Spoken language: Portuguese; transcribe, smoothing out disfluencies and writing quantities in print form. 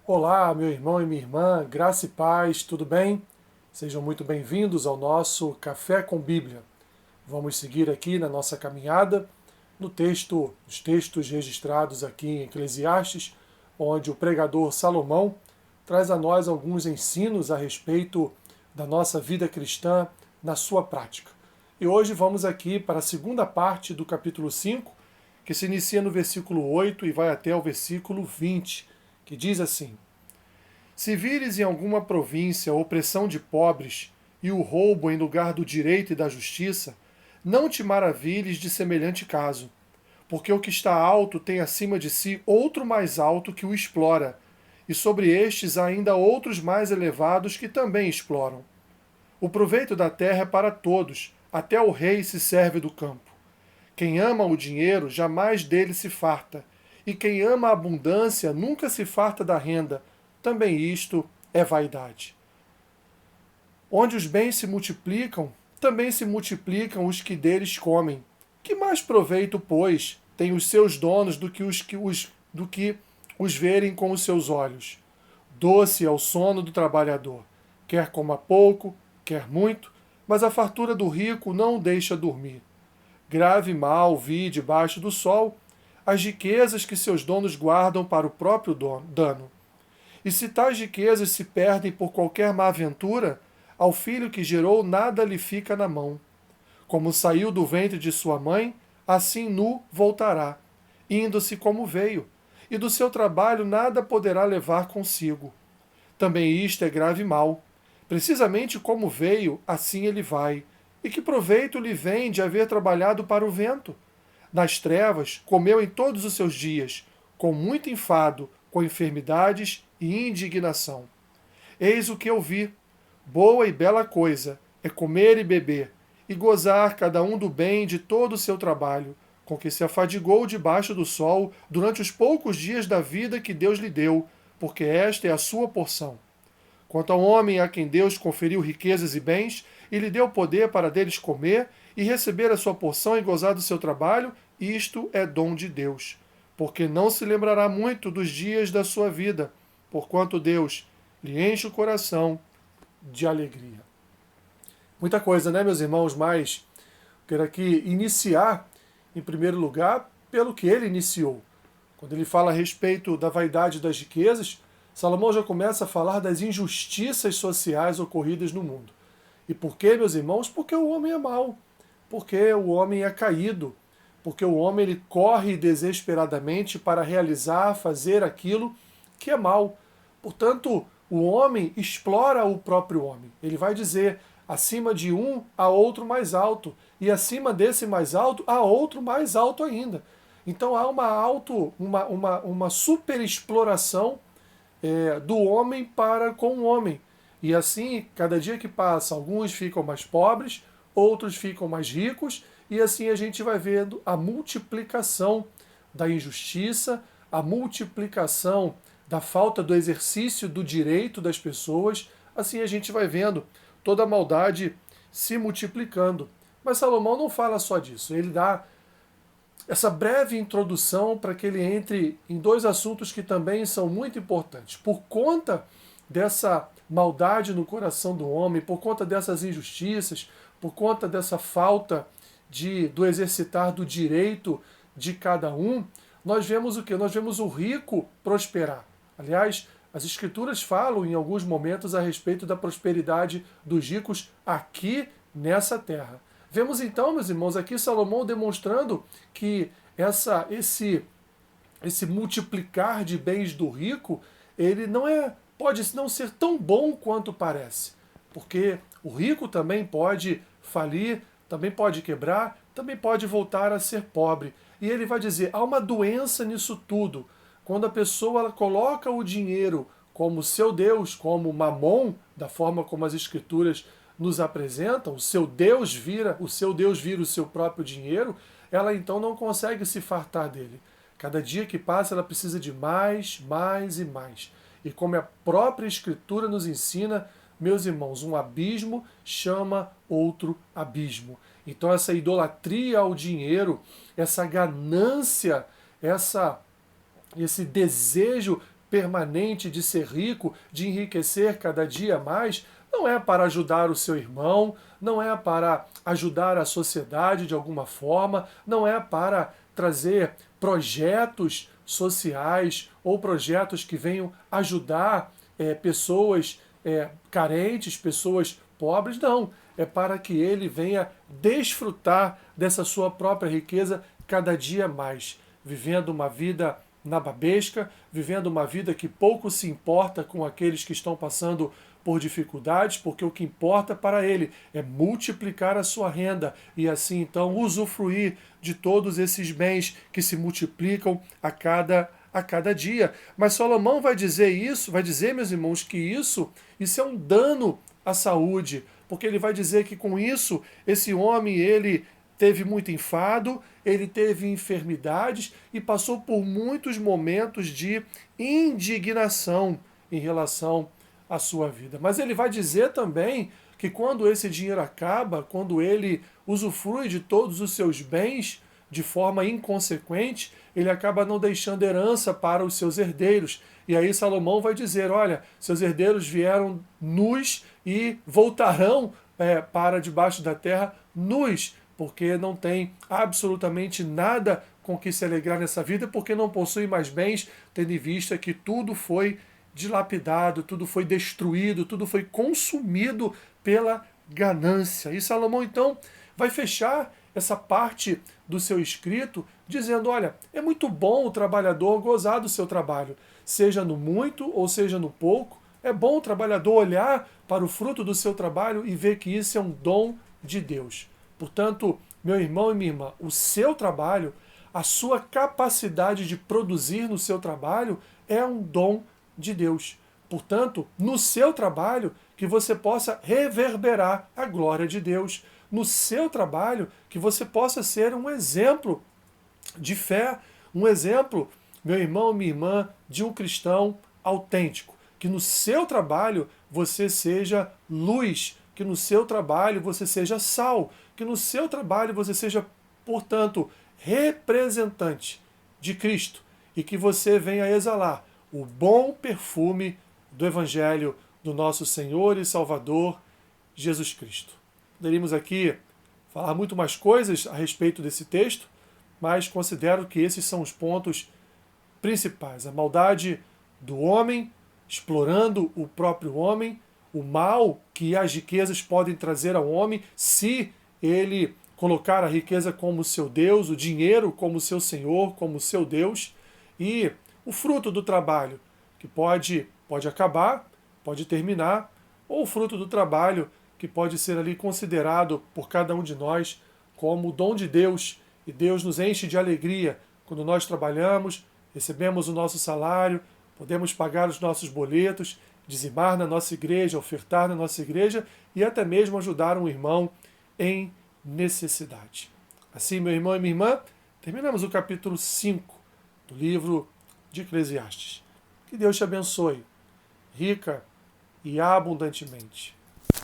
Olá, meu irmão e minha irmã, graça e paz, tudo bem? Sejam muito bem-vindos ao nosso Café com Bíblia. Vamos seguir aqui na nossa caminhada nos textos registrados aqui em Eclesiastes, onde o pregador Salomão traz a nós alguns ensinos a respeito da nossa vida cristã na sua prática. E hoje vamos aqui para a segunda parte do capítulo 5, que se inicia no versículo 8 e vai até o versículo 20, que diz assim: Se vires em alguma província a opressão de pobres e o roubo em lugar do direito e da justiça, não te maravilhes de semelhante caso, porque o que está alto tem acima de si outro mais alto que o explora, e sobre estes há ainda outros mais elevados que também exploram. O proveito da terra é para todos, até o rei se serve do campo. Quem ama o dinheiro jamais dele se farta, e quem ama a abundância nunca se farta da renda. Também isto é vaidade. Onde os bens se multiplicam, também se multiplicam os que deles comem. Que mais proveito, pois, têm os seus donos do que os verem com os seus olhos? Doce é o sono do trabalhador, quer coma pouco, quer muito, mas a fartura do rico não o deixa dormir. Grave mal vi debaixo do sol as riquezas que seus donos guardam para o próprio dano. E se tais riquezas se perdem por qualquer má aventura, ao filho que gerou nada lhe fica na mão. Como saiu do ventre de sua mãe, assim nu voltará, indo-se como veio, e do seu trabalho nada poderá levar consigo. Também isto é grave mal. Precisamente como veio, assim ele vai. E que proveito lhe vem de haver trabalhado para o vento? Nas trevas, comeu em todos os seus dias, com muito enfado, com enfermidades e indignação. Eis o que eu vi: boa e bela coisa é comer e beber, e gozar cada um do bem de todo o seu trabalho, com que se afadigou debaixo do sol durante os poucos dias da vida que Deus lhe deu, porque esta é a sua porção. Quanto ao homem a quem Deus conferiu riquezas e bens, e lhe deu poder para deles comer e receber a sua porção e gozar do seu trabalho, isto é dom de Deus. Porque não se lembrará muito dos dias da sua vida, porquanto Deus lhe enche o coração de alegria. Muita coisa, né, meus irmãos? Mas quero aqui iniciar, em primeiro lugar, pelo que ele iniciou. Quando ele fala a respeito da vaidade das riquezas, Salomão já começa a falar das injustiças sociais ocorridas no mundo. E por quê, meus irmãos? Porque o homem é mau, porque o homem é caído, porque o homem ele corre desesperadamente para realizar, fazer aquilo que é mal. Portanto, o homem explora o próprio homem. Ele vai dizer: acima de um há outro mais alto, e acima desse mais alto há outro mais alto ainda. Então há uma superexploração do homem para com o homem. E assim, cada dia que passa, alguns ficam mais pobres, outros ficam mais ricos, e assim a gente vai vendo a multiplicação da injustiça, a multiplicação da falta do exercício do direito das pessoas, assim a gente vai vendo toda a maldade se multiplicando. Mas Salomão não fala só disso, ele dá essa breve introdução para que ele entre em dois assuntos que também são muito importantes. Por conta dessa maldade no coração do homem, por conta dessas injustiças, por conta dessa falta do exercitar do direito de cada um, nós vemos o quê? Nós vemos o rico prosperar. Aliás, as escrituras falam em alguns momentos a respeito da prosperidade dos ricos aqui nessa terra. Vemos então, meus irmãos, aqui Salomão demonstrando que esse multiplicar de bens do rico, ele pode não ser tão bom quanto parece. Porque o rico também pode falir, também pode quebrar, também pode voltar a ser pobre. E ele vai dizer, há uma doença nisso tudo. Quando a pessoa ela coloca o dinheiro como seu Deus, como Mamon, da forma como as escrituras nos apresentam, o seu Deus vira o seu próprio dinheiro, ela então não consegue se fartar dele. Cada dia que passa ela precisa de mais, mais e mais. E como a própria escritura nos ensina, meus irmãos, um abismo chama outro abismo. Então essa idolatria ao dinheiro, essa ganância, esse desejo permanente de ser rico, de enriquecer cada dia mais, não é para ajudar o seu irmão, não é para ajudar a sociedade de alguma forma, não é para trazer projetos sociais ou projetos que venham ajudar pessoas carentes, pessoas pobres, não. É para que ele venha desfrutar dessa sua própria riqueza cada dia mais, vivendo uma vida nababesca, vivendo uma vida que pouco se importa com aqueles que estão passando por dificuldades, porque o que importa para ele é multiplicar a sua renda e assim então usufruir de todos esses bens que se multiplicam a cada dia. Mas Salomão vai dizer isso, vai dizer, meus irmãos, que isso é um dano à saúde, porque ele vai dizer que com isso esse homem ele teve muito enfado, ele teve enfermidades e passou por muitos momentos de indignação em relação à sua vida. Mas ele vai dizer também que quando esse dinheiro acaba, quando ele usufrui de todos os seus bens de forma inconsequente, ele acaba não deixando herança para os seus herdeiros. E aí Salomão vai dizer, olha, seus herdeiros vieram nus e voltarão para debaixo da terra nus, porque não tem absolutamente nada com que se alegrar nessa vida, porque não possui mais bens, tendo em vista que tudo foi dilapidado, tudo foi destruído, tudo foi consumido pela ganância. E Salomão, então, vai fechar essa parte do seu escrito dizendo, olha, é muito bom o trabalhador gozar do seu trabalho, seja no muito ou seja no pouco, é bom o trabalhador olhar para o fruto do seu trabalho e ver que isso é um dom de Deus. Portanto, meu irmão e minha irmã, o seu trabalho, a sua capacidade de produzir no seu trabalho é um dom de Deus. Portanto, no seu trabalho, que você possa reverberar a glória de Deus. No seu trabalho, que você possa ser um exemplo de fé, um exemplo, meu irmão, minha irmã, de um cristão autêntico. Que no seu trabalho você seja luz, que no seu trabalho você seja sal, que no seu trabalho você seja, portanto, representante de Cristo e que você venha exalar o bom perfume do Evangelho do nosso Senhor e Salvador Jesus Cristo. Poderíamos aqui falar muito mais coisas a respeito desse texto, mas considero que esses são os pontos principais. A maldade do homem, explorando o próprio homem, o mal que as riquezas podem trazer ao homem se ele colocar a riqueza como seu Deus, o dinheiro como seu Senhor, como seu Deus, e o fruto do trabalho, que pode acabar, pode terminar, ou o fruto do trabalho que pode ser ali considerado por cada um de nós como o dom de Deus, e Deus nos enche de alegria quando nós trabalhamos, recebemos o nosso salário, podemos pagar os nossos boletos, dizimar na nossa igreja, ofertar na nossa igreja e até mesmo ajudar um irmão em necessidade. Assim, meu irmão e minha irmã, terminamos o capítulo 5 do livro de Eclesiastes. Que Deus te abençoe, rica e abundantemente.